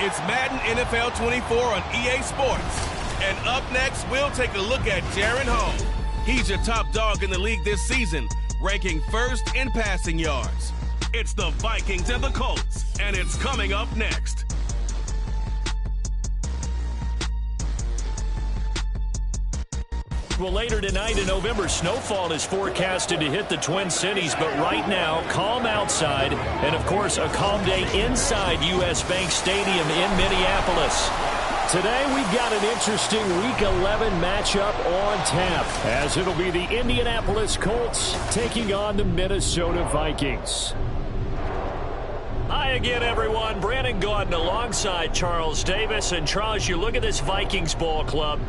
It's Madden NFL 24 on EA Sports. And up next, we'll take a look at Jaron Hall. He's your top dog in the league this season, ranking first in passing yards. It's the Vikings and the Colts, and it's coming up next. Well, later tonight in November, snowfall is forecasted to hit the Twin Cities, but right now, calm outside, and of course, a calm day inside U.S. Bank Stadium in Minneapolis. Today, we've got an interesting Week 11 matchup on tap, as it'll be the Indianapolis Colts taking on the Minnesota Vikings. Hi again, everyone. Brandon Gaudin alongside Charles Davis. And Charles, you look at this Vikings ball club.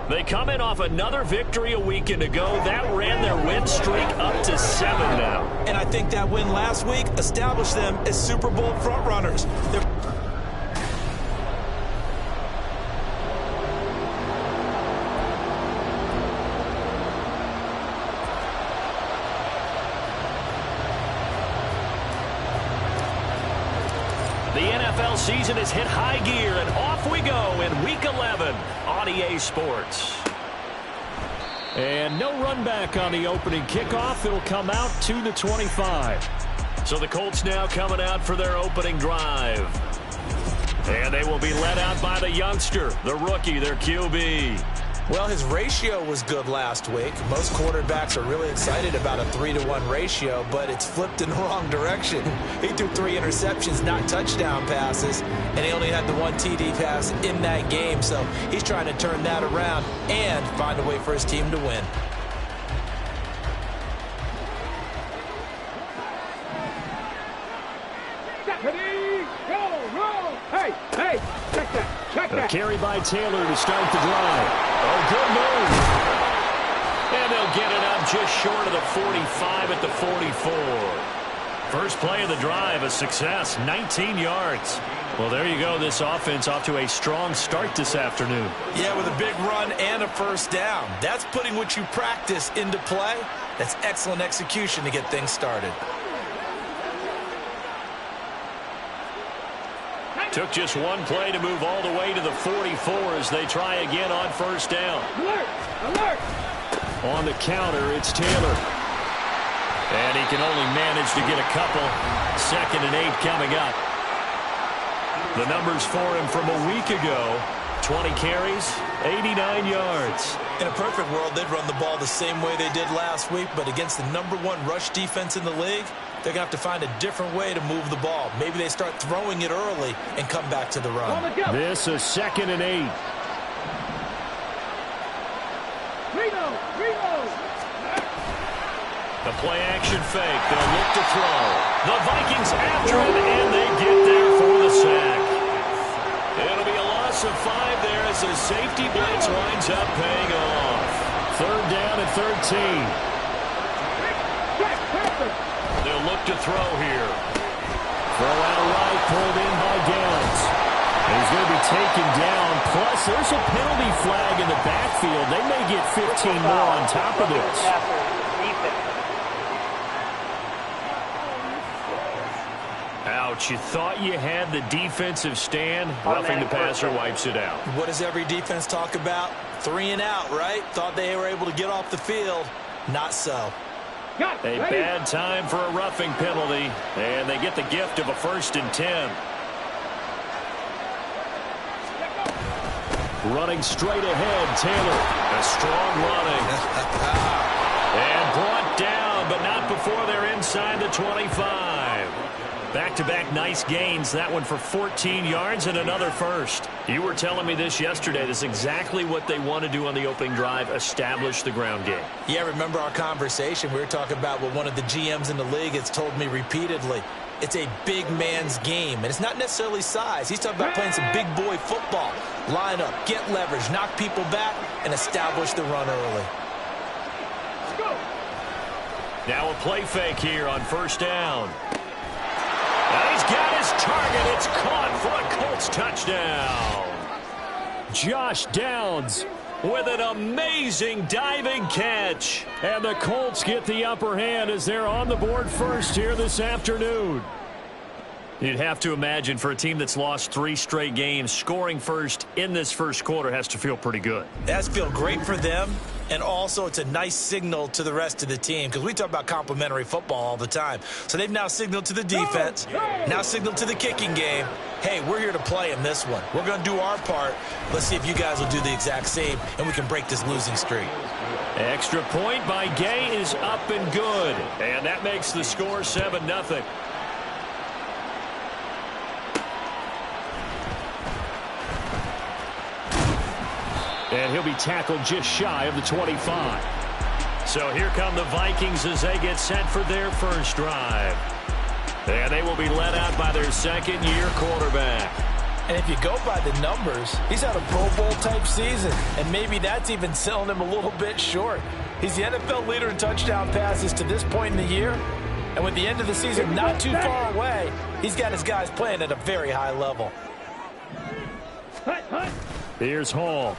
They come in off another victory a weekend ago. That ran their win streak up to 7 now. And I think that win last week established them as Super Bowl frontrunners. The NFL season has hit high gear, and off we go in Week 11 on EA Sports. And no run back on the opening kickoff. It'll come out to the 25. So the Colts now coming out for their opening drive. And they will be led out by the youngster, the rookie, their QB. Well, his ratio was good last week. Most quarterbacks are really excited about a 3-to-1 ratio, but it's flipped in the wrong direction. He threw 3 interceptions, not touchdown passes, and he only had the 1 TD pass in that game. So he's trying to turn that around and find a way for his team to win. A carry by Taylor to start the drive. Oh, good move. And they'll get it up just short of the 45 at the 44. First play of the drive, a success, 19 yards. Well, there you go. This offense off to a strong start this afternoon. Yeah, with a big run and a first down. That's putting what you practice into play. That's excellent execution to get things started. Took just one play to move all the way to the 44 as they try again on first down. Alert! Alert! On the counter, it's Taylor. And he can only manage to get a couple. 2nd and 8 coming up. The numbers for him from a week ago. 20 carries, 89 yards. In a perfect world, they'd run the ball the same way they did last week, but against the #1 rush defense in the league, they're going to have to find a different way to move the ball. Maybe they start throwing it early and come back to the run. This is 2nd and 8. The play-action fake. They'll look to throw. The Vikings after him, and they get there for the sack. It'll be a loss of 5 there as the safety blitz winds up paying off. 3rd down and 13. They'll look to throw here. Throw out right, pulled in by Downs. And he's going to be taken down. Plus, there's a penalty flag in the backfield. They may get 15 more on top of this. Ouch, you thought you had the defensive stand. Roughing the passer wipes it out. What does every defense talk about? 3 and out, right? Thought they were able to get off the field. Not so. A bad time for a roughing penalty, and they get the gift of a 1st and 10. Running straight ahead, Taylor. A strong running. And brought down, but not before they're inside the 25. Back-to-back nice gains. That one for 14 yards and another first. You were telling me this yesterday. This is exactly what they want to do on the opening drive, establish the ground game. Yeah, remember our conversation? We were talking about what one of the GMs in the league has told me repeatedly. It's a big man's game, and it's not necessarily size. He's talking about playing some big boy football. Line up, get leverage, knock people back, and establish the run early. Now a play fake here on first down. He's got his target. It's caught for a Colts touchdown. Josh Downs with an amazing diving catch. And the Colts get the upper hand as they're on the board first here this afternoon. You'd have to imagine for a team that's lost 3 straight games, scoring first in this first quarter has to feel pretty good. It has to feel great for them, and also it's a nice signal to the rest of the team because we talk about complementary football all the time. So they've now signaled to the defense, now signaled to the kicking game, hey, we're here to play in this one. We're going to do our part. Let's see if you guys will do the exact same, and we can break this losing streak. Extra point by Gay is up and good, and that makes the score 7-0. And he'll be tackled just shy of the 25. So here come the Vikings as they get set for their first drive. And they will be led out by their second-year quarterback. And if you go by the numbers, he's had a Pro Bowl-type season, and maybe that's even selling him a little bit short. He's the NFL leader in touchdown passes to this point in the year, and with the end of the season not too far away, he's got his guys playing at a very high level. Here's Hall.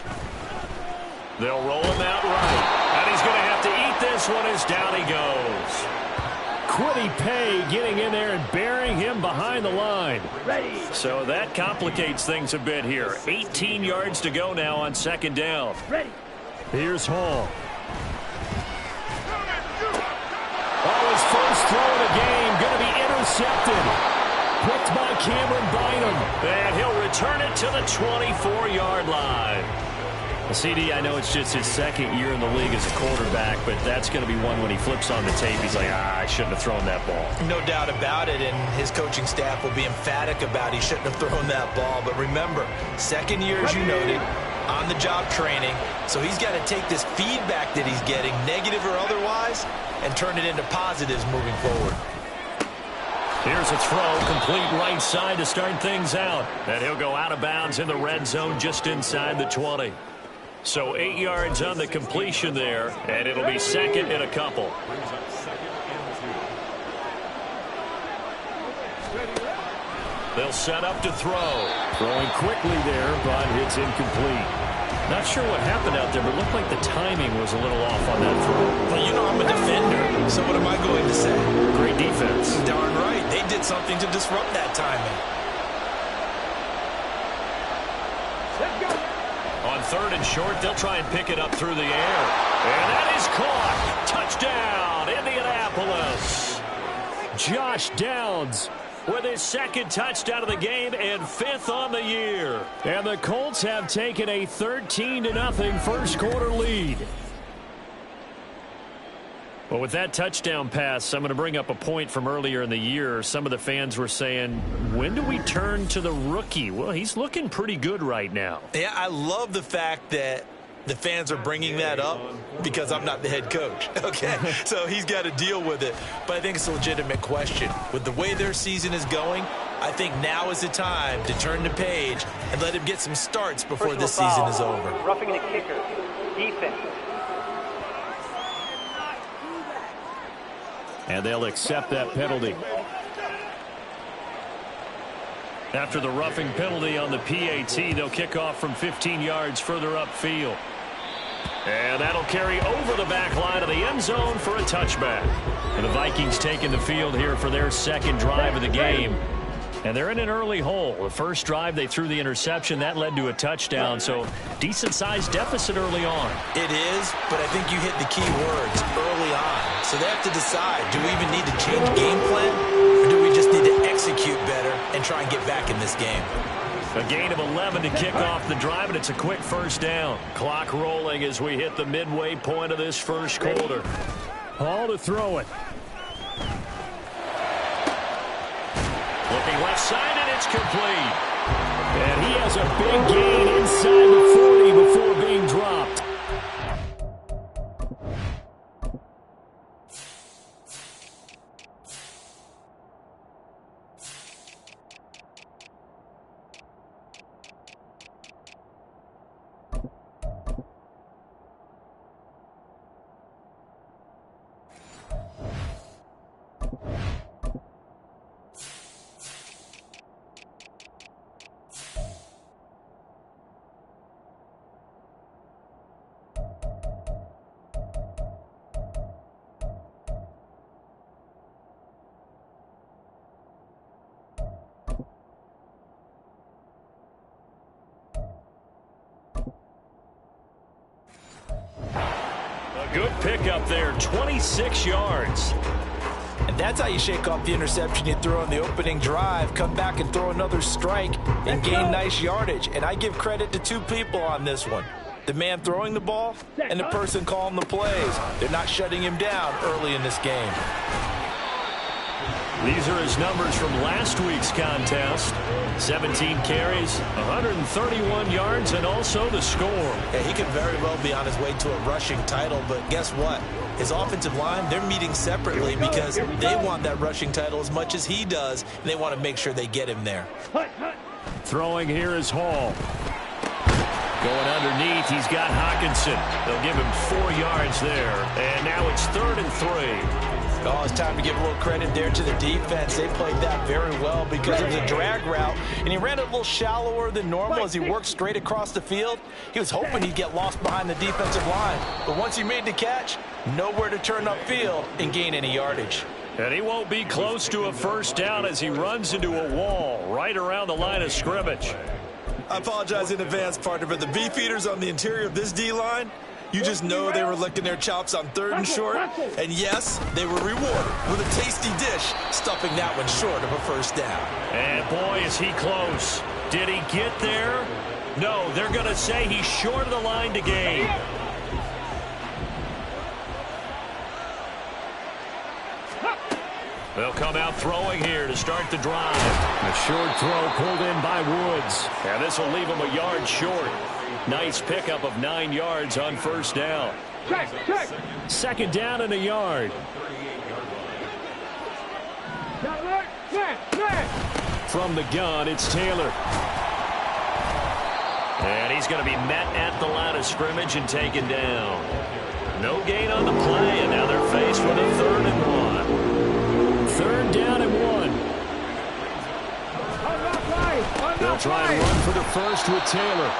They'll roll him out right. And he's going to have to eat this one as down he goes. Quiddy Pay getting in there and burying him behind the line. So that complicates things a bit here. 18 yards to go now on second down. Here's Hall. Oh, his first throw of the game going to be intercepted. Picked by Cameron Bynum. And he'll return it to the 24-yard line. CD, I know it's just his second year in the league as a quarterback, but that's going to be one when he flips on the tape, he's like, I shouldn't have thrown that ball. No doubt about it, and his coaching staff will be emphatic about he shouldn't have thrown that ball. But remember, second year, as you noted, on-the-job training, so he's got to take this feedback that he's getting, negative or otherwise, and turn it into positives moving forward. Here's a throw, complete right side to start things out. And he'll go out of bounds in the red zone just inside the 20. So 8 yards on the completion there, and it'll be second and a couple. They'll set up to throw. Throwing quickly there, but it's incomplete. Not sure what happened out there, but it looked like the timing was a little off on that throw. Well, you know I'm a defender, so what am I going to say? Great defense. Darn right. They did something to disrupt that timing. On third and short, they'll try and pick it up through the air. And that is caught. Touchdown, Indianapolis. Josh Downs with his second touchdown of the game and 5th on the year. And the Colts have taken a 13-0 first quarter lead. Well, with that touchdown pass, I'm going to bring up a point from earlier in the year. Some of the fans were saying, when do we turn to the rookie? Well, he's looking pretty good right now. Yeah, I love the fact that the fans are bringing that up because I'm not the head coach, okay? So he's got to deal with it. But I think it's a legitimate question. With the way their season is going, I think now is the time to turn the page and let him get some starts before this season is over. Roughing the kicker, defense. And they'll accept that penalty. After the roughing penalty on the PAT, they'll kick off from 15 yards further upfield. And that'll carry over the back line of the end zone for a touchback. And the Vikings taking the field here for their second drive of the game. And they're in an early hole. The first drive, they threw the interception. That led to a touchdown. So decent-sized deficit early on. It is, but I think you hit the key words early on. So they have to decide, do we even need to change game plan? Or do we just need to execute better and try and get back in this game? A gain of 11 to kick off the drive, and it's a quick first down. Clock rolling as we hit the midway point of this first quarter. Hall to throw it. Looking left side, and it's complete. And he has a big gain inside the 40 before being dropped. good pickup there, 26 yards. And that's how you shake off the interception you throw on the opening drive, come back and throw another strike and gain nice yardage. And I give credit to two people on this one. The man throwing the ball and the person calling the plays. They're not shutting him down early in this game. These are his numbers from last week's contest. 17 carries, 131 yards, and also the score. Yeah, he could very well be on his way to a rushing title, but guess what? His offensive line, they're meeting separately because they want that rushing title as much as he does, and they want to make sure they get him there. Throwing here is Hall. Going underneath, he's got Hawkinson. They'll give him 4 yards there, and now it's 3rd and 3. Oh, it's time to give a little credit there to the defense. They played that very well because it was a drag route, and he ran it a little shallower than normal as he worked straight across the field. He was hoping he'd get lost behind the defensive line, but once he made the catch, nowhere to turn upfield and gain any yardage. And he won't be close to a first down as he runs into a wall right around the line of scrimmage. I apologize in advance, partner, but the beefeaters on the interior of this D-line, you just know they were licking their chops on 3rd and short. And yes, they were rewarded with a tasty dish, stuffing that one short of a first down. And boy, is he close. Did he get there? No, they're going to say he's short of the line to gain. They'll come out throwing here to start the drive. A short throw pulled in by Woods. And this will leave him a yard short. Nice pickup of 9 yards on first down. Check. 2nd down and a yard. From the gun, it's Taylor. And he's going to be met at the line of scrimmage and taken down. No gain on the play, and now they're faced with a 3rd and 1. 3rd down and 1. They'll try and run for the first with Taylor.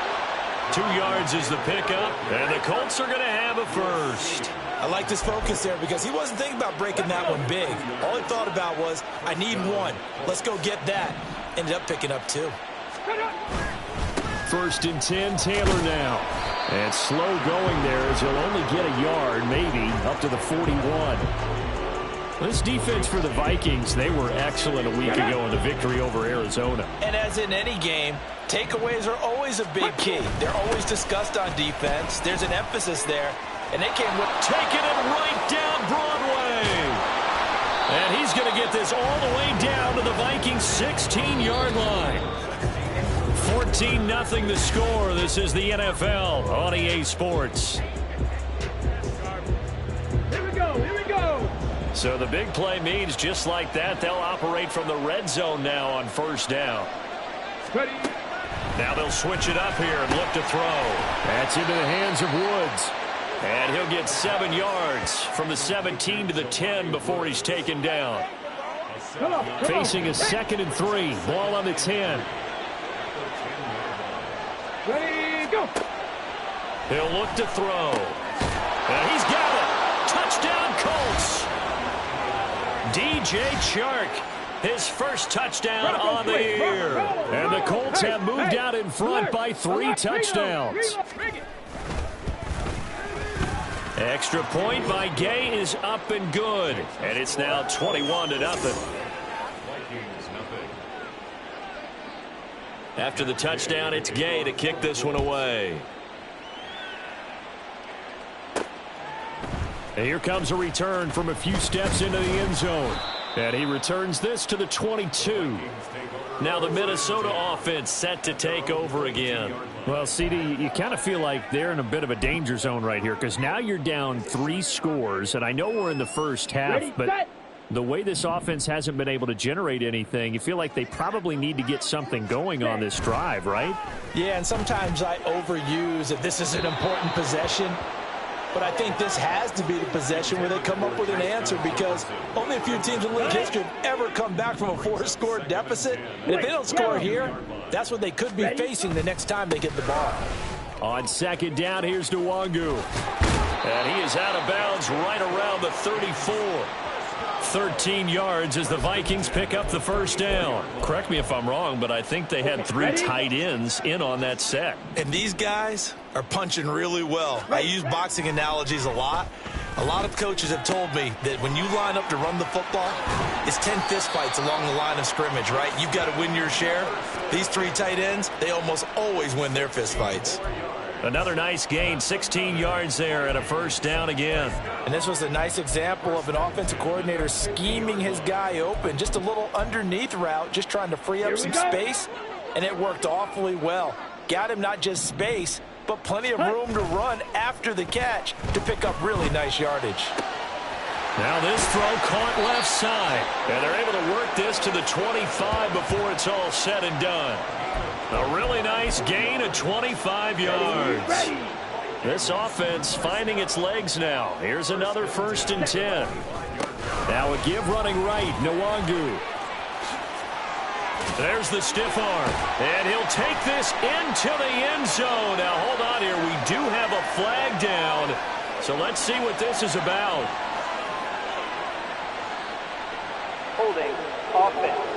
2 yards is the pickup, and the Colts are going to have a first. I like this focus there because he wasn't thinking about breaking that one big. All he thought about was, I need 1. Let's go get that. Ended up picking up 2. 1st and 10, Taylor now. And slow going there as he'll only get a yard, maybe, up to the 41. This defense for the Vikings, they were excellent a week ago in the victory over Arizona. And as in any game, takeaways are always a big key. They're always discussed on defense. There's an emphasis there. And they came with taking it right down Broadway. And he's going to get this all the way down to the Vikings' 16-yard line. 14-0 the score. This is the NFL on EA Sports. Here we go. So the big play means just like that, they'll operate from the red zone now on first down. Ready. Now they'll switch it up here and look to throw. That's into the hands of Woods. And he'll get 7 yards from the 17 to the 10 before he's taken down. Facing a 2nd and 3. Ball on the 10. Ready, go. He'll look to throw. And he's got it. Touchdown, Colts. DJ Chark, his first touchdown on the year. And the Colts have moved out in front by 3 touchdowns. Extra point by Gay is up and good. And it's now 21-0. After the touchdown, it's Gay to kick this one away. And here comes a return from a few steps into the end zone. And he returns this to the 22. Now the Minnesota offense set to take over again. Well, CD, you kind of feel like they're in a bit of a danger zone right here because now you're down 3 scores, and I know we're in the first half, but the way this offense hasn't been able to generate anything, you feel like they probably need to get something going on this drive, right? Yeah, and sometimes I overuse that this is an important possession. But I think this has to be the possession where they come up with an answer because only a few teams in league history have ever come back from a 4-score deficit. And if they don't score here, that's what they could be facing the next time they get the ball. On 2nd down, here's Nwangu. And he is out of bounds right around the 34. 13 yards as the Vikings pick up the first down. Correct me if I'm wrong, but I think they had 3 tight ends in on that set. And these guys, are punching really well. I use boxing analogies a lot. A lot of coaches have told me that when you line up to run the football, it's 10 fistfights along the line of scrimmage, right? You've got to win your share. These three tight ends, they almost always win their fistfights. Another nice gain, 16 yards there and a first down again. And this was a nice example of an offensive coordinator scheming his guy open. Just a little underneath route, just trying to free up some space, and it worked awfully well. Got him not just space, but plenty of room to run after the catch to pick up really nice yardage. Now this throw caught left side, and they're able to work this to the 25 before it's all said and done. A really nice gain of 25 yards. This offense finding its legs now. Here's another 1st and 10. Now a give running right, Nwangu. There's the stiff arm, and he'll take this into the end zone. Now hold on here, we do have a flag down, so let's see what this is about. Holding offense.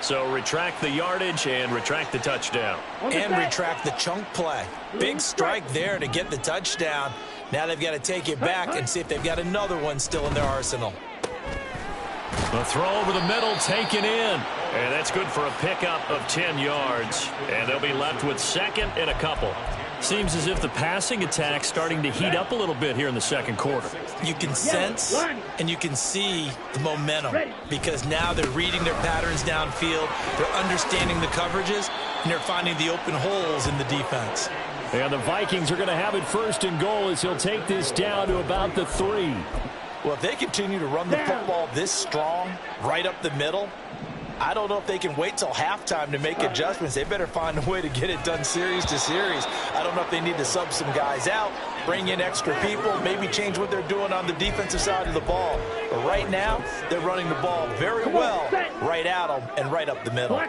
So retract the yardage and retract the touchdown. And retract the chunk play. Big strike there to get the touchdown. Now they've got to take it back and see if they've got another one still in their arsenal. The throw over the middle taken in. And that's good for a pickup of 10 yards. And they'll be left with 2nd and a couple. Seems as if the passing attack's starting to heat up a little bit here in the second quarter. You can sense and you can see the momentum because now they're reading their patterns downfield, they're understanding the coverages, and they're finding the open holes in the defense. And the Vikings are going to have it 1st and goal as he'll take this down to about the 3. Well, if they continue to run the football this strong, right up the middle, I don't know if they can wait till halftime to make adjustments. They better find a way to get it done series to series. I don't know if they need to sub some guys out, bring in extra people, maybe change what they're doing on the defensive side of the ball. But right now, they're running the ball very well right at them and right up the middle.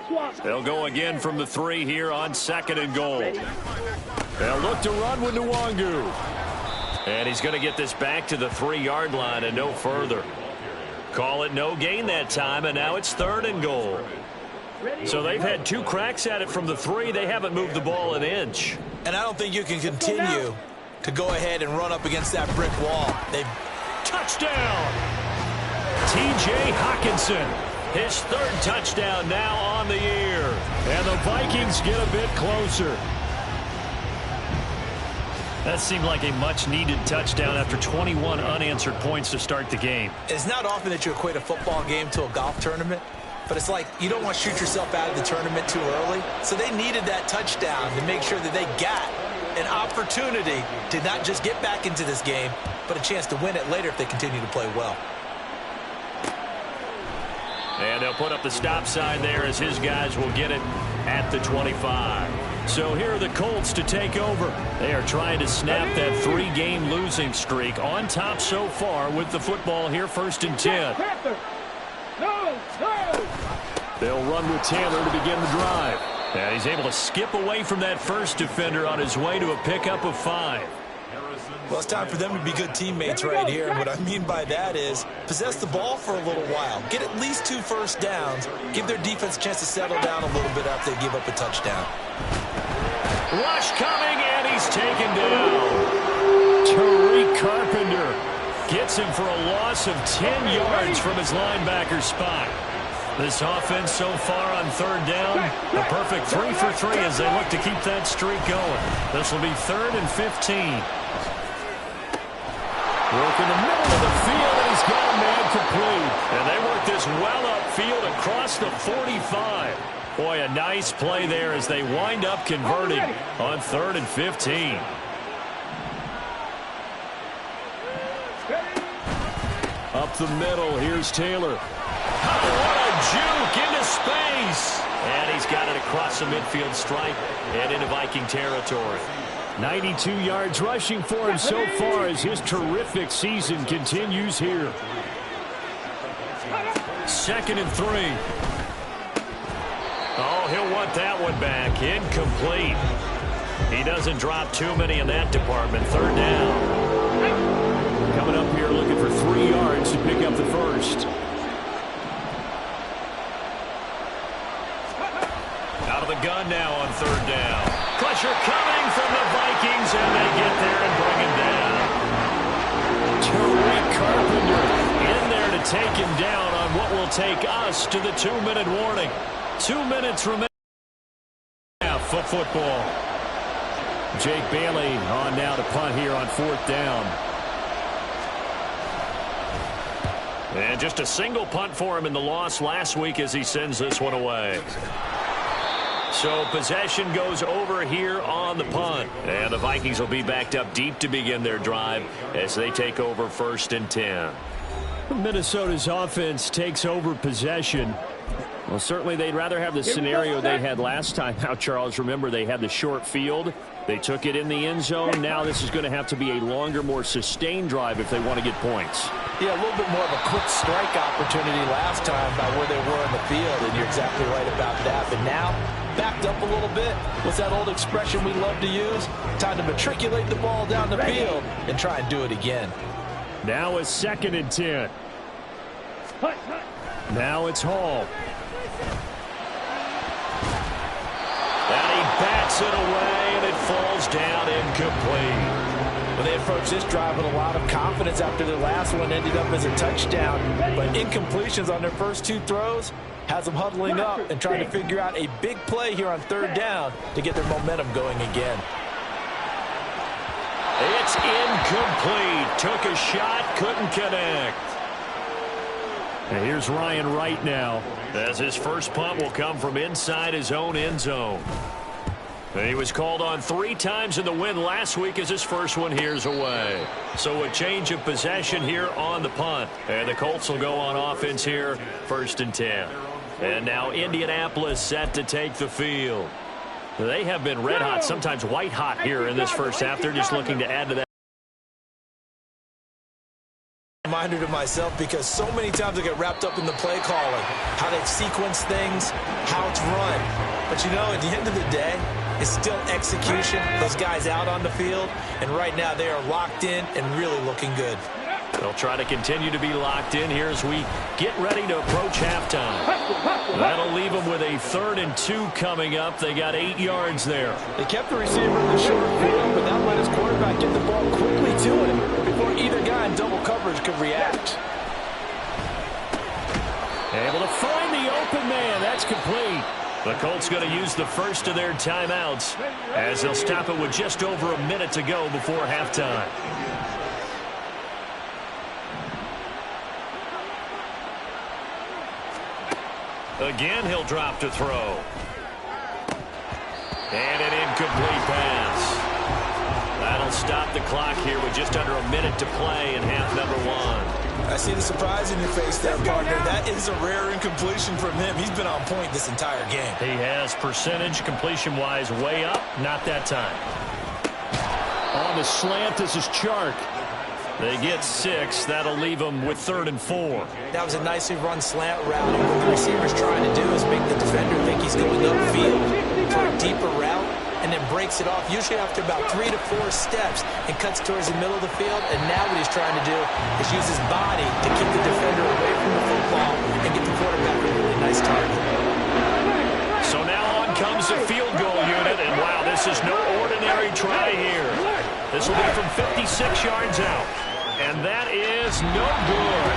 They'll go again from the 3 here on 2nd and goal. They'll look to run with Nwangu. And he's going to get this back to the 3-yard line and no further. Call it no gain that time, and now it's 3rd and goal. So they've had 2 cracks at it from the 3. They haven't moved the ball an inch. And I don't think you can continue to go ahead and run up against that brick wall. Touchdown! T.J. Hockenson, his 3rd touchdown now on the year. And the Vikings get a bit closer. That seemed like a much-needed touchdown after 21 unanswered points to start the game. It's not often that you equate a football game to a golf tournament, but it's like you don't want to shoot yourself out of the tournament too early. So they needed that touchdown to make sure that they got an opportunity to not just get back into this game, but a chance to win it later if they continue to play well. And they'll put up the stop sign there as his guys will get it at the 25. So here are the Colts to take over. They are trying to snap that 3-game losing streak on top so far with the football here, 1st and 10. They'll run with Taylor to begin the drive. And he's able to skip away from that first defender on his way to a pickup of 5. Well, it's time for them to be good teammates right here. And what I mean by that is possess the ball for a little while. Get at least 2 first downs. Give their defense a chance to settle down a little bit after they give up a touchdown. Rush coming, and he's taken down. Tariq Carpenter Gets him for a loss of 10 yards from his linebacker spot. This offense so far on 3rd down, a perfect 3 for 3 as they look to keep that streak going. This will be 3rd and 15. Work in the middle of the field, and he's got a man complete. And they work this well upfield across the 45. Boy, a nice play there as they wind up converting on 3rd and 15. Up the middle, here's Taylor. Oh, what a juke into space. And he's got it across the midfield stripe and into Viking territory. 92 yards rushing for him so far as his terrific season continues here. 2nd and 3. Oh, he'll want that one back. Incomplete. He doesn't drop too many in that department. 3rd down. Coming up here looking for 3 yards to pick up the first. Out of gun now on third down. Pressure coming from the Vikings, and they get there and bring him down. Tariq Carpenter in there to take him down on what will take us to the 2-minute warning. 2 minutes remaining for football. Jake Bailey on now to punt here on fourth down. And just a single punt for him in the loss last week as he sends this one away. So possession goes over here on the punt. And the Vikings will be backed up deep to begin their drive as they take over 1st and 10. Minnesota's offense takes over possession. Well, certainly they'd rather have the scenario they had last time out, Charles. Remember, they had the short field. They took it in the end zone. Now this is going to have to be a longer, more sustained drive if they want to get points. Yeah, a little bit more of a quick strike opportunity last time by where they were in the field, and you're exactly right about that. But now, backed up a little bit. What's that old expression we love to use? Time to matriculate the ball down the field and try and do it again. Now it's 2nd and 10. Now it's Hall. And he bats it away, and it falls down incomplete. Well, they approached this drive with a lot of confidence after their last one ended up as a touchdown. But incompletions on their first 2 throws has them huddling up and trying to figure out a big play here on third down to get their momentum going again. It's incomplete. Took a shot, couldn't connect. And here's Ryan Wright now, as his first punt will come from inside his own end zone. And he was called on 3 times in the win last week as his first one here's away. So a change of possession here on the punt. And the Colts will go on offense here, 1st and 10. And now Indianapolis set to take the field. They have been red hot, sometimes white hot here in this first half. They're just looking to add to that. Reminder to myself, because so many times I get wrapped up in the play calling, how they sequence things, how it's run. But you know, at the end of the day, it's still execution. Those guys out on the field, and right now they are locked in and really looking good. They'll try to continue to be locked in here as we get ready to approach halftime. That'll leave them with a 3rd and 2 coming up. They got 8 yards there. They kept the receiver in the short field, but that let his quarterback get the ball quickly to him before either guy in double coverage could react. able to find the open man. That's complete. The Colts going to use the first of their timeouts as they'll stop it with just over a minute to go before halftime. Again, he'll drop to throw. And an incomplete pass. That'll stop the clock here with just under a minute to play in half number one. I see the surprise in your face there, partner. That is a rare incompletion from him. He's been on point this entire game. He has percentage completion-wise way up. Not that time. On the slant, this is Chark. They get 6. That'll leave them with 3rd and 4. That was a nicely run slant route. And what the receiver's trying to do is make the defender think he's going upfield for a deeper route and then breaks it off, usually after about 3 to 4 steps, and cuts towards the middle of the field. And now what he's trying to do is use his body to keep the defender away from the football and get the quarterback a really nice target. So now on comes the field goal unit, and wow, this is no ordinary try here. This will be from 56 yards out. And that is no good.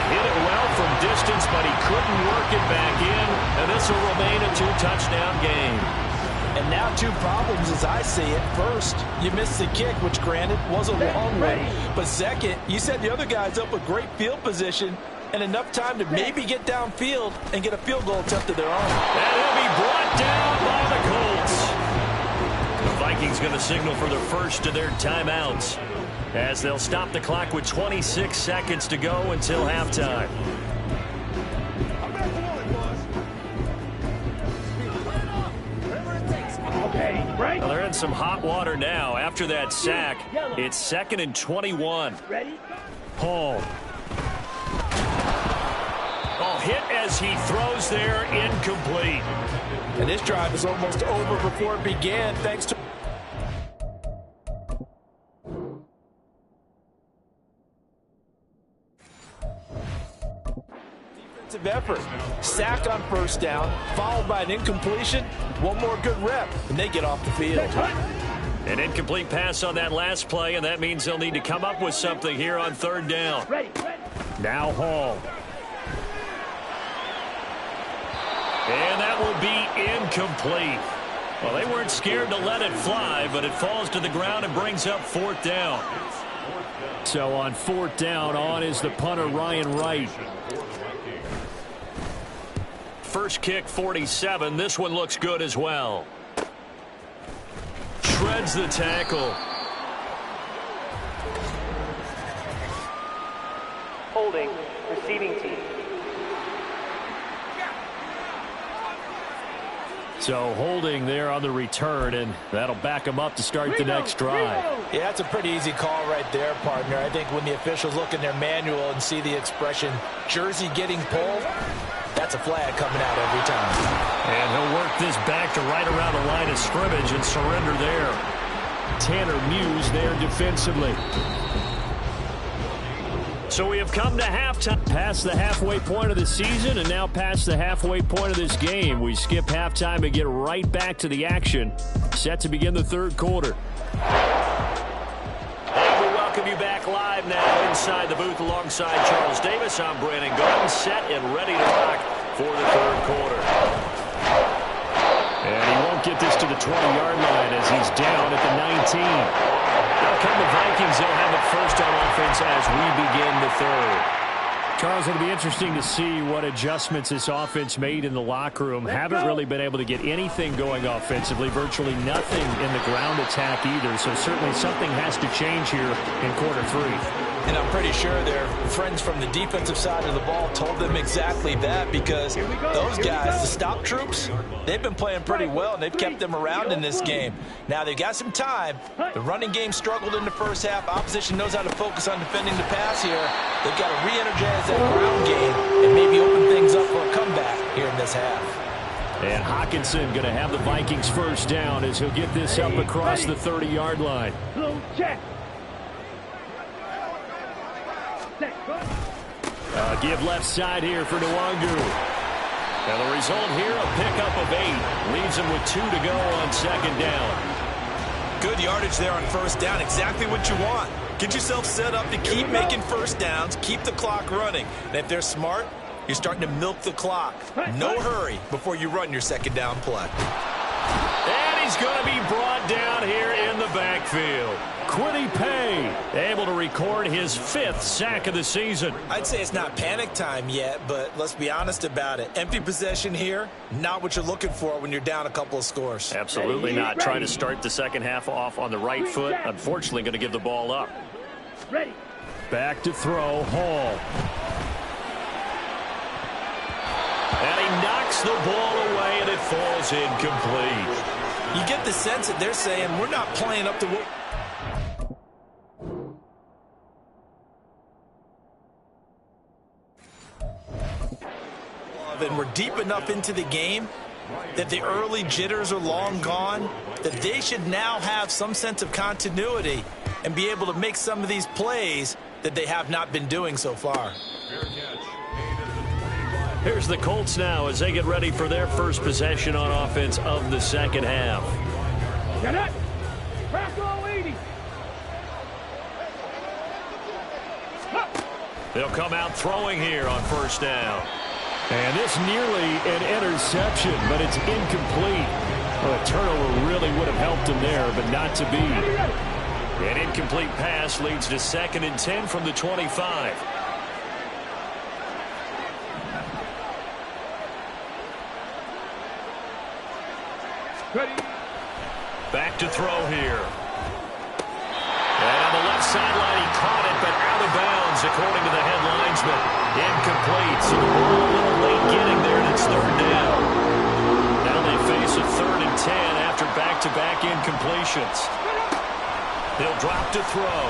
Hit it well from distance, but he couldn't work it back in. And this will remain a 2-touchdown game. And now 2 problems as I see it. First, you missed the kick, which granted was a long one. But second, you set the other guys up with great field position and enough time to maybe get downfield and get a field goal attempt of their own. And he'll be brought down by the Colts. The Vikings going to signal for the first of their timeouts as they'll stop the clock with 26 seconds to go until halftime. Well, they're in some hot water now. After that sack, it's 2nd and 21. Hall. Oh, hit as he throws there, incomplete. And this drive is almost over before it began, thanks to defensive effort. Sack on first down, followed by an incompletion, one more good rep, and they get off the field. An incomplete pass on that last play, and that means they'll need to come up with something here on third down. Now Hall. And that will be incomplete. Well, they weren't scared to let it fly, but it falls to the ground and brings up fourth down. So on fourth down, on is the punter, Ryan Wright. First kick, 47. This one looks good as well. Shreds the tackle. Holding, receiving team. So holding there on the return, and that'll back them up to start the next drive. Yeah, that's a pretty easy call right there, partner. I think when the officials look in their manual and see the expression jersey getting pulled, that's a flag coming out every time. And he'll work this back to right around the line of scrimmage and surrender there. Tanner Muse there defensively. So we have come to halftime. Past the halfway point of the season and now past the halfway point of this game. We skip halftime and get right back to the action. Set to begin the third quarter. And we welcome you back live now inside the booth alongside Charles Davis. I'm Brandon Garden, set and ready to rock for the third quarter. And he won't get this to the 20-yard line as he's down at the 19. Now come the Vikings. They'll have it first on offense as we begin the third. Charles, it'll be interesting to see what adjustments this offense made in the locker room. Haven't really been able to get anything going offensively, virtually nothing in the ground attack either. So certainly something has to change here in quarter three. And I'm pretty sure their friends from the defensive side of the ball told them exactly that, because those guys, the stop troops, they've been playing pretty well, and they've kept them around in this game. Now, they've got some time. The running game struggled in the first half. Opposition knows how to focus on defending the pass here. They've got to re-energize that ground game and maybe open things up for a comeback here in this half. And Hawkinson going to have the Vikings first down as he'll get this up across the 30-yard line. Give left side here for Nwangu. And the result here, a pickup of 8. Leaves him with 2 to go on second down. Good yardage there on first down. Exactly what you want. Get yourself set up to keep making first downs, keep the clock running. And if they're smart, you're starting to milk the clock. No hurry before you run your second down play. And he's going to be brought down here in the backfield. Quiddy Pay able to record his 5th sack of the season. I'd say it's not panic time yet, but let's be honest about it. Empty possession here, not what you're looking for when you're down a couple of scores. Absolutely not. Trying to start the second half off on the right foot. Unfortunately, going to give the ball up. Back to throw, Hall. And he knocks the ball away, and it falls incomplete. You get the sense that they're saying, we're not playing up to what... And we're deep enough into the game that the early jitters are long gone, that they should now have some sense of continuity and be able to make some of these plays that they have not been doing so far. Here's the Colts now as they get ready for their first possession on offense of the second half. Get it! Crack all 80! They'll come out throwing here on first down. And this nearly an interception, but it's incomplete. Well, a turnover really would have helped him there, but not to be. An incomplete pass leads to 2nd and 10 from the 25. Ready. Back to throw here. And on the left sideline, he caught it, but out of bounds, according to the head linesman. Incomplete. So the ball a little late getting there, and it's 3rd down. Now they face a 3rd and 10 after back-to-back incompletions. He'll drop to throw.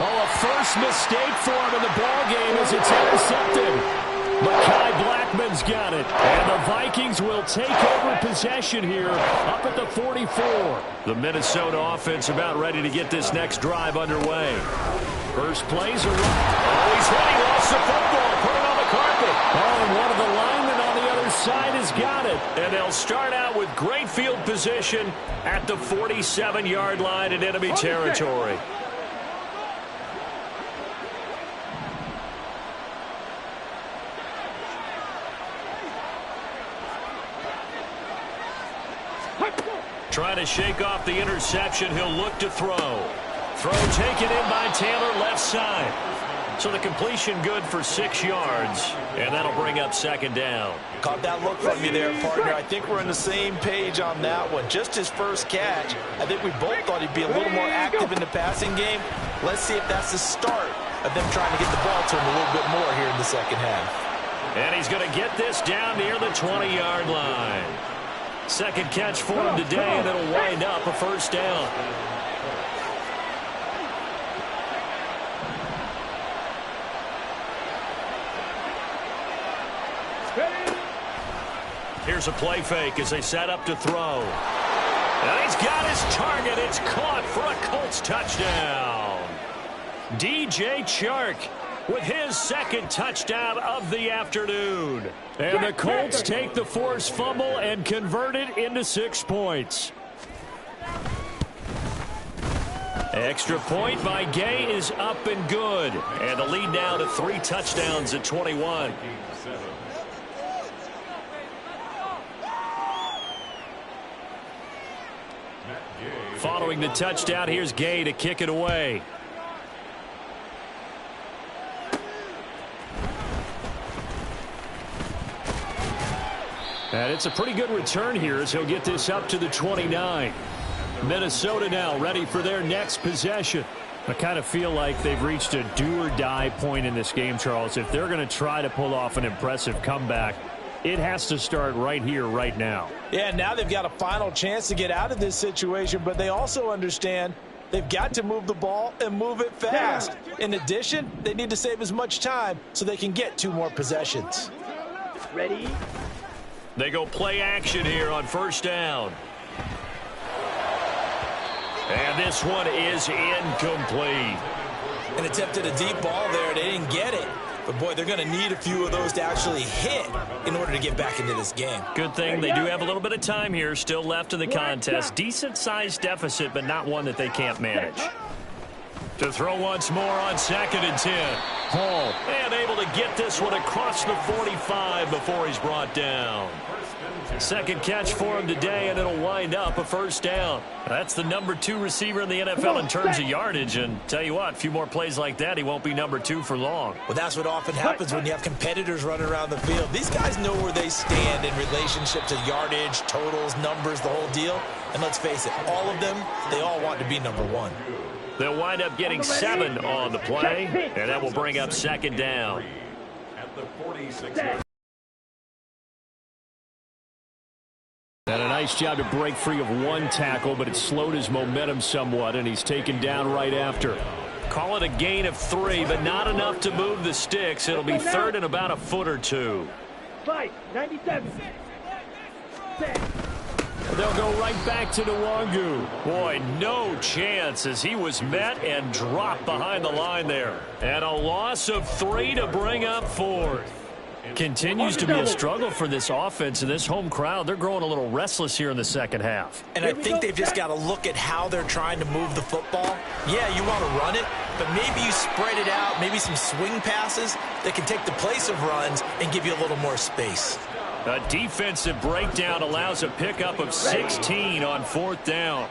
Oh, a first mistake for him in the ball game as it's intercepted. Mekhi Blackman's got it. And the Vikings will take over possession here up at the 44. The Minnesota offense about ready to get this next drive underway. First play's a run. Oh, he's hit. He lost the football. Put it on the carpet. Oh, and one of the linemen on the other side has got it. And they'll start out with great field position at the 47-yard line in enemy territory. Trying to shake off the interception. He'll look to throw. Throw taken in by Taylor, left side. So the completion good for 6 yards, and that'll bring up second down. Caught that look from you there, partner. I think we're on the same page on that one. Just his first catch. I think we both thought he'd be a little more active in the passing game. Let's see if that's the start of them trying to get the ball to him a little bit more here in the second half. And he's going to get this down near the 20-yard line. Second catch for him today, and it'll wind up a first down. Here's a play fake as they set up to throw. And he's got his target. It's caught for a Colts touchdown. DJ Chark with his second touchdown of the afternoon. And the Colts take the forced fumble and convert it into 6 points. Extra point by Gay is up and good. And the lead now to 3 touchdowns at 21. Following the touchdown, here's Gay to kick it away. And it's a pretty good return here as he'll get this up to the 29. Minnesota now ready for their next possession. I kind of feel like they've reached a do-or-die point in this game, Charles. If they're going to try to pull off an impressive comeback, it has to start right here, right now. Yeah, now they've got a final chance to get out of this situation, but they also understand they've got to move the ball and move it fast. In addition, they need to save as much time so they can get 2 more possessions. Ready? They go play action here on first down. And this one is incomplete. And attempted a deep ball there. They didn't get it. But, boy, they're going to need a few of those to actually hit in order to get back into this game. Good thing they do have a little bit of time here still left in the contest. Decent-sized deficit, but not one that they can't manage. To throw once more on 2nd and 10. Hall, and able to get this one across the 45 before he's brought down. Second catch for him today, and it'll wind up a first down. That's the number 2 receiver in the NFL in terms of yardage, and tell you what, a few more plays like that, he won't be number 2 for long. Well, that's what often happens when you have competitors running around the field. These guys know where they stand in relationship to yardage, totals, numbers, the whole deal. And let's face it, all of them, they all want to be number 1. They'll wind up getting 7 on the play, and that will bring up second down. And a nice job to break free of 1 tackle, but it slowed his momentum somewhat, and he's taken down right after. Call it a gain of 3, but not enough to move the sticks. It'll be 3rd and about a foot or 2. 97. They'll go right back to Nwangu. Boy, no chance as he was met and dropped behind the line there. And a loss of 3 to bring up 4th. Continues to be a struggle for this offense and this home crowd. They're growing a little restless here in the second half. And I think they've just got to look at how they're trying to move the football. Yeah, you want to run it, but maybe you spread it out, maybe some swing passes that can take the place of runs and give you a little more space. A defensive breakdown allows a pickup of 16 on 4th down.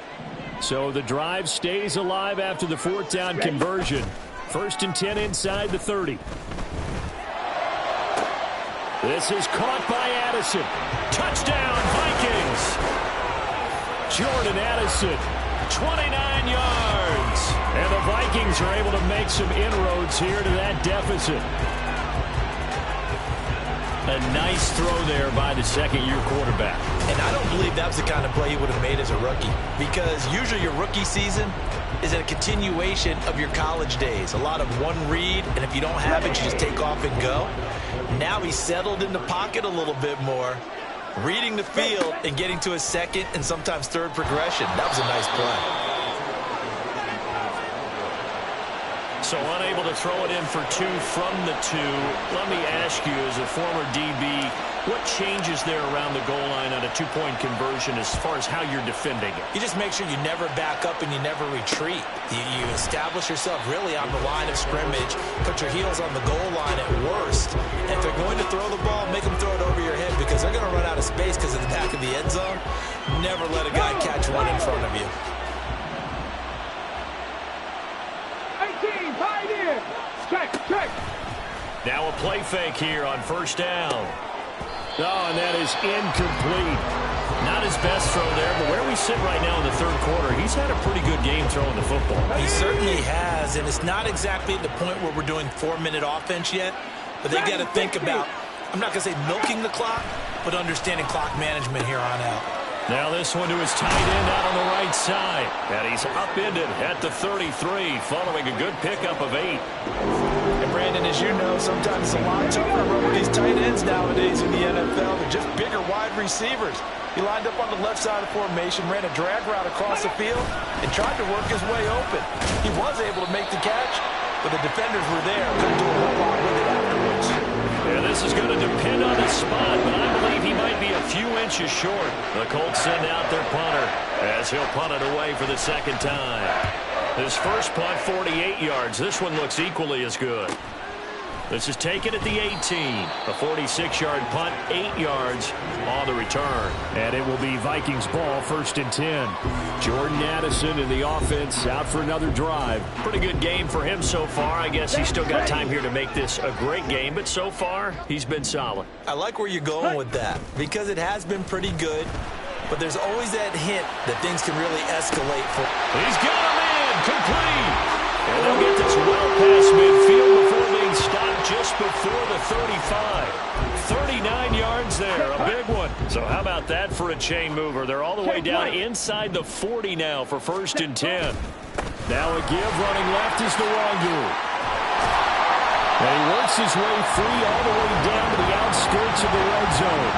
So the drive stays alive after the 4th down conversion. 1st and 10 inside the 30. This is caught by Addison. Touchdown, Vikings. Jordan Addison, 29 yards. And the Vikings are able to make some inroads here to that deficit. A nice throw there by the second-year quarterback. And I don't believe that was the kind of play he would have made as a rookie, because usually your rookie season is a continuation of your college days. A lot of one read, and if you don't have it, you just take off and go. Now he's settled in the pocket a little bit more, reading the field and getting to his 2nd and sometimes 3rd progression. That was a nice play. So unable to throw it in for 2 from the 2. Let me ask you, as a former DB, what changes there around the goal line on a 2-point conversion as far as how you're defending it? You just make sure you never back up and you never retreat. You establish yourself really on the line of scrimmage, put your heels on the goal line at worst. And if they're going to throw the ball, make them throw it over your head because they're going to run out of space because of the back of the end zone. Never let a guy catch one in front of you. 18, tight end. Check. Now a play fake here on first down. Oh, and that is incomplete. Not his best throw there, but where we sit right now in the third quarter, he's had a pretty good game throwing the football. He certainly has, and it's not exactly at the point where we're doing 4-minute offense yet, but they got to think about, I'm not going to say milking the clock, but understanding clock management here on out. Now this one to his tight end out on the right side. And he's upended at the 33 following a good pickup of 8. And Brandon, as you know, sometimes it's a lot tougher to run with these tight ends nowadays in the NFL. They're just bigger wide receivers. He lined up on the left side of the formation, ran a drag route across the field, and tried to work his way open. He was able to make the catch, but the defenders were there. Couldn't do a whole lot with it afterwards. Yeah, this is going to depend on the spot, but I believe he might be a few inches short. The Colts send out their punter as he'll punt it away for the second time. His first punt, 48 yards. This one looks equally as good. This is taken at the 18. A 46-yard punt, 8 yards on the return. And it will be Vikings ball, 1st and 10. Jordan Addison in the offense out for another drive. Pretty good game for him so far. I guess he's still got time here to make this a great game, but so far he's been solid. I like where you're going with that because it has been pretty good, but there's always that hint that things can really escalate. He's got a man, complete. And they'll get this well past midfield before being stopped just before the 35. 39 yards there, a big one. So how about that for a chain mover? They're all the way down inside the 40 now for 1st and 10. Now a give running left is Nwangu. And he works his way free all the way down to the outskirts of the red zone.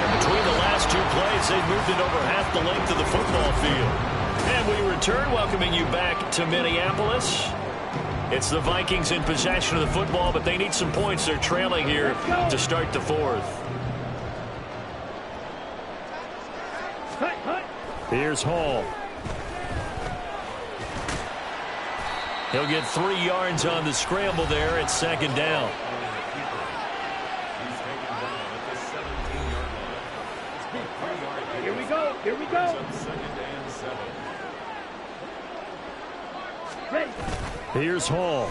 And between the last 2 plays, they've moved it over half the length of the football field. And we return, welcoming you back to Minneapolis. It's the Vikings in possession of the football, but they need some points. They're trailing here to start the 4th. Here's Hall. He'll get 3 yards on the scramble there at 2nd down. Here we go. Here's Hall.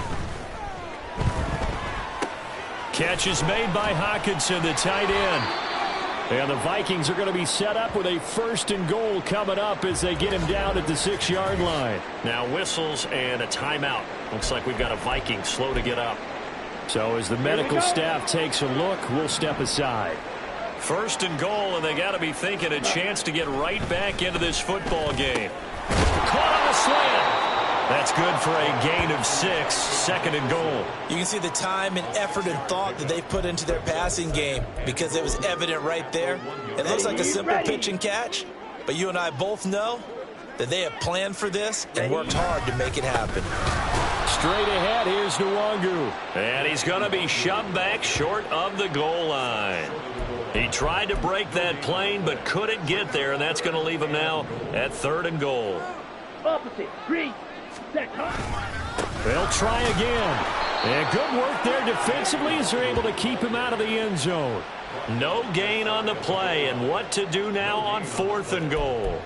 Catch is made by Hawkinson, the tight end. And the Vikings are going to be set up with a 1st and goal coming up as they get him down at the 6-yard line. Now whistles and a timeout. Looks like we've got a Viking slow to get up. So as the medical staff takes a look, we'll step aside. 1st and goal, and they got to be thinking a chance to get right back into this football game. Caught on the slant. That's good for a gain of 6, 2nd and goal. You can see the time and effort and thought that they've put into their passing game because it was evident right there. It looks like a simple pitch and catch, but you and I both know that they have planned for this and worked hard to make it happen. Straight ahead, here's Nwangu. And he's going to be shoved back short of the goal line. He tried to break that plane but couldn't get there, and that's going to leave him now at 3rd and goal. Opposite, 3. They'll try again. And good work there defensively as they're able to keep him out of the end zone. No gain on the play, and what to do now on 4th and goal.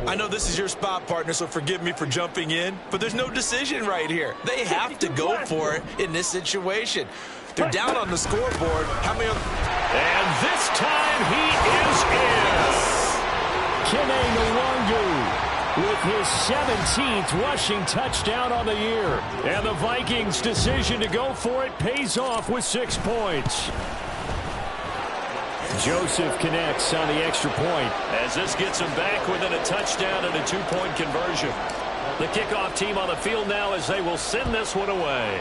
I know this is your spot, partner, so forgive me for jumping in, but there's no decision right here. They have to go for it in this situation. They're down on the scoreboard. How many? And this time he is in. Kene Nwangu with his 17th rushing touchdown on the year. And the Vikings' decision to go for it pays off with 6 points. Joseph connects on the extra point. As this gets him back within a touchdown and a 2-point conversion. The kickoff team on the field now as they will send this one away.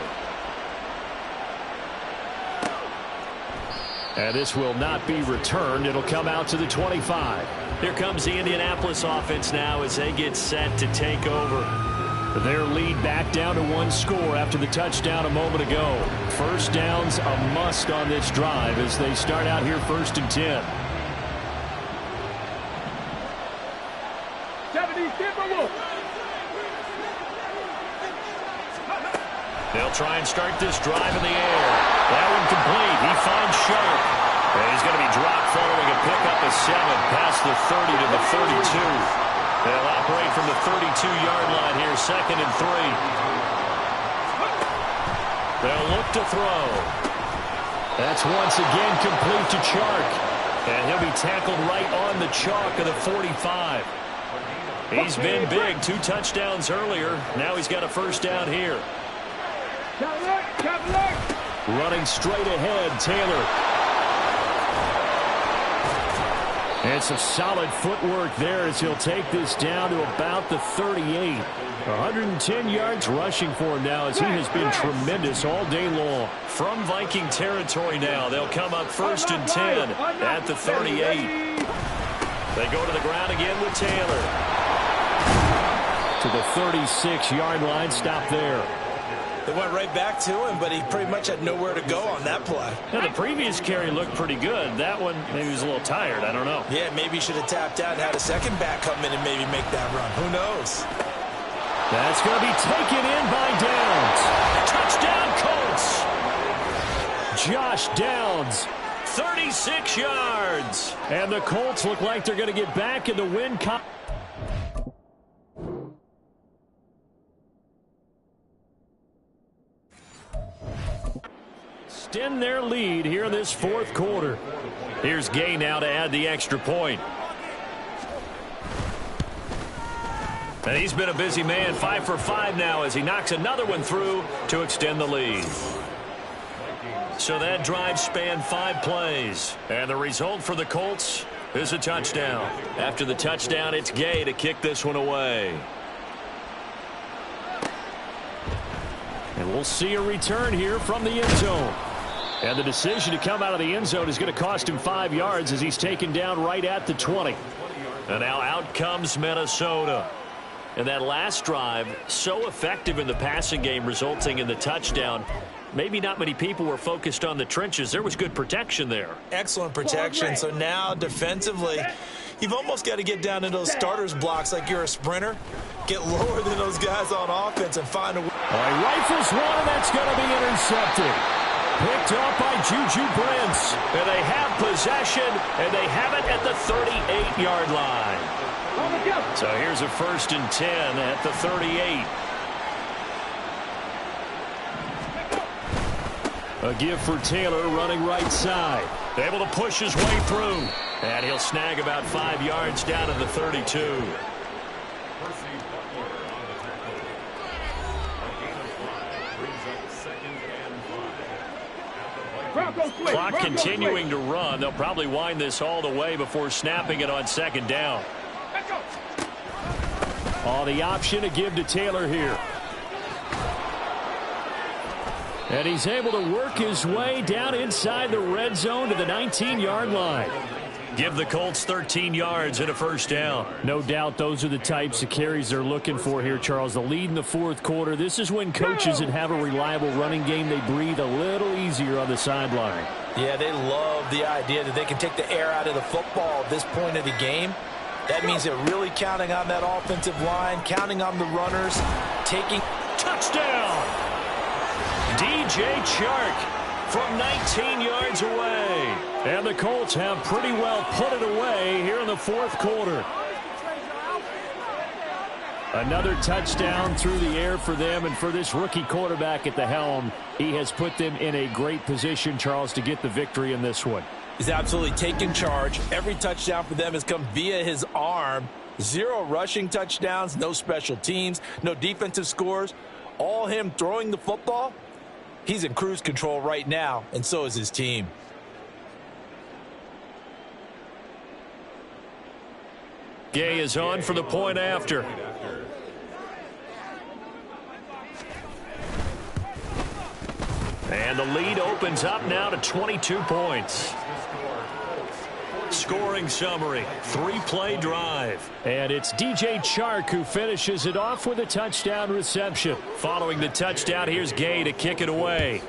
And this will not be returned. It'll come out to the 25. Here comes the Indianapolis offense now as they get set to take over. Their lead back down to 1 score after the touchdown a moment ago. First down's a must on this drive as they start out here 1st and 10. 70 Timberwolves. They'll try and start this drive in the air. That one complete. He finds Sharp. And he's going to be dropped following a pickup of 7 past the 30 to the 32. They'll operate from the 32-yard line here, 2nd and 3. They'll look to throw. That's once again complete to Chark. And he'll be tackled right on the chalk of the 45. He's been big. 2 touchdowns earlier. Now he's got a first down here. Running straight ahead, Taylor. And some solid footwork there as he'll take this down to about the 38. 110 yards rushing for him now as he has been tremendous all day long. From Viking territory now, they'll come up 1st and 10 at the 38. They go to the ground again with Taylor. To the 36-yard line, stop there. They went right back to him, but he pretty much had nowhere to go on that play. Now, the previous carry looked pretty good. That one, maybe he was a little tired. I don't know. Yeah, maybe he should have tapped out and had a second back come in and maybe make that run. Who knows? That's going to be taken in by Downs. Touchdown, Colts! Josh Downs. 36 yards. And the Colts look like they're going to get back in the win. Extend their lead here in this 4th quarter. Here's Gay now to add the extra point. And he's been a busy man, 5 for 5 now as he knocks another one through to extend the lead. So that drive spanned 5 plays. And the result for the Colts is a touchdown. After the touchdown, it's Gay to kick this one away. And we'll see a return here from the end zone. And the decision to come out of the end zone is going to cost him 5 yards as he's taken down right at the 20. And now out comes Minnesota. And that last drive, so effective in the passing game, resulting in the touchdown. Maybe not many people were focused on the trenches. There was good protection there. Excellent protection. So now defensively, you've almost got to get down to those starters blocks like you're a sprinter. Get lower than those guys on offense and find a way. He rifles one, and that's going to be intercepted. Picked up by Juju Brents. And they have possession, and they have it at the 38-yard line. So here's a 1st and 10 at the 38. A give for Taylor running right side. Able to push his way through. And he'll snag about 5 yards down to the 32. Clock continuing to run. They'll probably wind this all the way before snapping it on 2nd down. The option to give to Taylor here. And he's able to work his way down inside the red zone to the 19-yard line. Give the Colts 13 yards and a first down. No doubt those are the types of carries they're looking for here, Charles. The lead in the 4th quarter. This is when coaches that have a reliable running game, they breathe a little easier on the sideline. Yeah, they love the idea that they can take the air out of the football at this point of the game. That means they're really counting on that offensive line, counting on the runners, taking... Touchdown! DJ Chark from 19 yards away. And the Colts have pretty well put it away here in the 4th quarter. Another touchdown through the air for them, and for this rookie quarterback at the helm, he has put them in a great position, Charles, to get the victory in this one. He's absolutely taken charge. Every touchdown for them has come via his arm. 0 rushing touchdowns, no special teams, no defensive scores. All him throwing the football. He's in cruise control right now, and so is his team. Gay is on for the point after. And the lead opens up now to 22 points. scoring summary. 3-play drive. And it's DJ Chark who finishes it off with a touchdown reception. Following the touchdown, here's Gay to kick it away.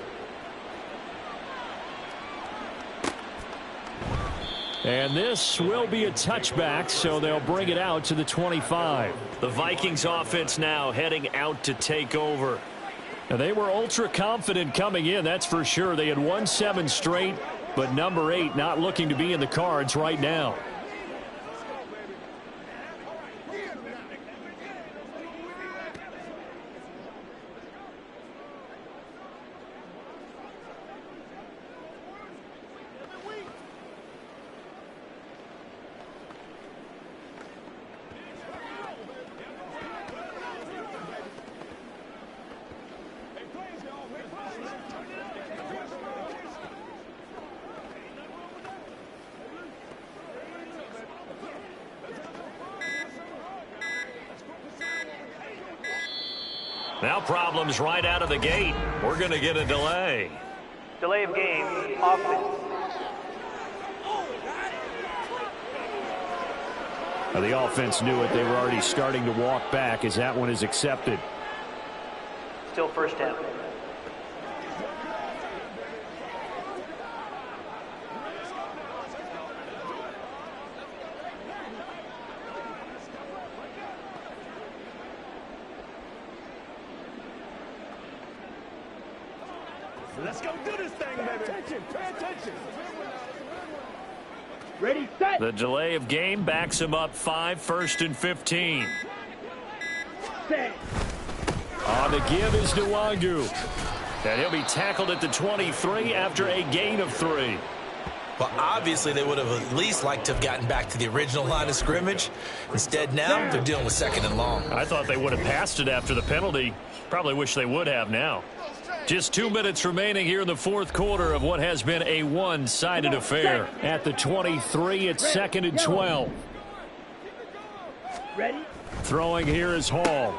And this will be a touchback, so they'll bring it out to the 25. The Vikings offense now heading out to take over. Now, they were ultra confident coming in, that's for sure. They had won 7 straight, but number 8 not looking to be in the cards right now. Now problems right out of the gate. We're going to get a delay. Delay of game, offense. Now, the offense knew it. They were already starting to walk back as that one is accepted. Still first down. Let's go do this thing, baby. Pay attention. Ready, set. The delay of game backs him up 5, 1st and 15. Set. On the give is Nwangu. And he'll be tackled at the 23 after a gain of 3. Well, obviously, they would have at least liked to have gotten back to the original line of scrimmage. Instead, now they're dealing with 2nd and long. I thought they would have passed it after the penalty. Probably wish they would have now. Just 2 minutes remaining here in the 4th quarter of what has been a one-sided affair. At the 23, it's 2nd and 12. Ready? Throwing here is Hall.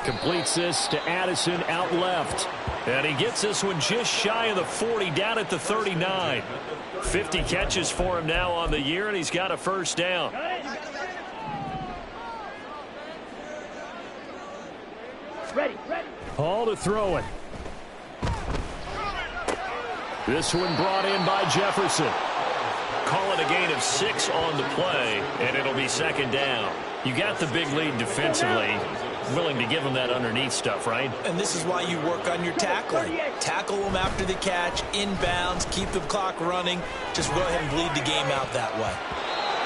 Completes this to Addison out left. And he gets this one just shy of the 40, down at the 39. 50 catches for him now on the year, and he's got a first down. Ready. Hall to throw it. This one brought in by Jefferson. Call it a gain of 6 on the play, and it'll be 2nd down. You got the big lead defensively. Willing to give them that underneath stuff, right? And this is why you work on your tackling. Tackle them after the catch, inbounds, keep the clock running. Just go ahead and bleed the game out that way.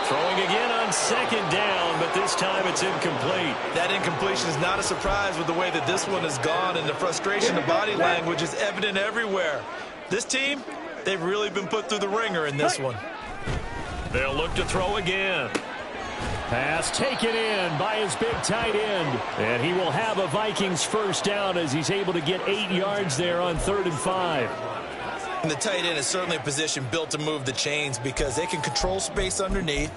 Throwing again on 2nd down, but this time it's incomplete. That incompletion is not a surprise with the way that this one has gone, and the frustration of body language is evident everywhere. This team, they've really been put through the ringer in this one. They'll look to throw again. Pass taken in by his big tight end. And he will have a Vikings first down as he's able to get 8 yards there on 3rd and 5. And the tight end is certainly a position built to move the chains because they can control space underneath.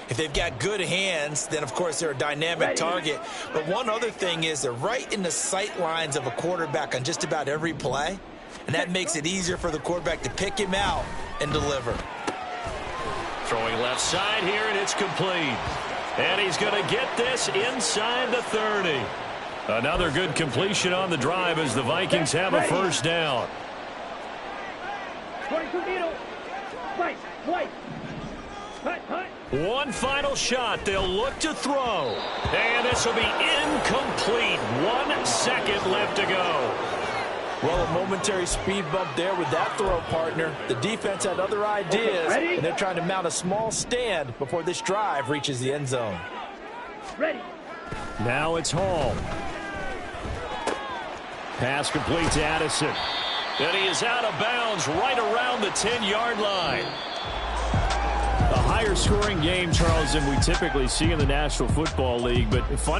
If they've got good hands, then, of course, they're a dynamic target. But one other thing is they're right in the sight lines of a quarterback on just about every play. And that makes it easier for the quarterback to pick him out and deliver. Throwing left side here, and it's complete. And he's going to get this inside the 30. Another good completion on the drive as the Vikings have a first down. 22 middle. Right. One final shot. They'll look to throw. And this will be incomplete. 1 second left to go. Well, a momentary speed bump there with that throw, partner. The defense had other ideas, and they're trying to mount a small stand before this drive reaches the end zone. Ready. Now it's Hall. Pass complete to Addison. And he is out of bounds right around the 10-yard line. A higher scoring game, Charles, than we typically see in the National Football League, but fun to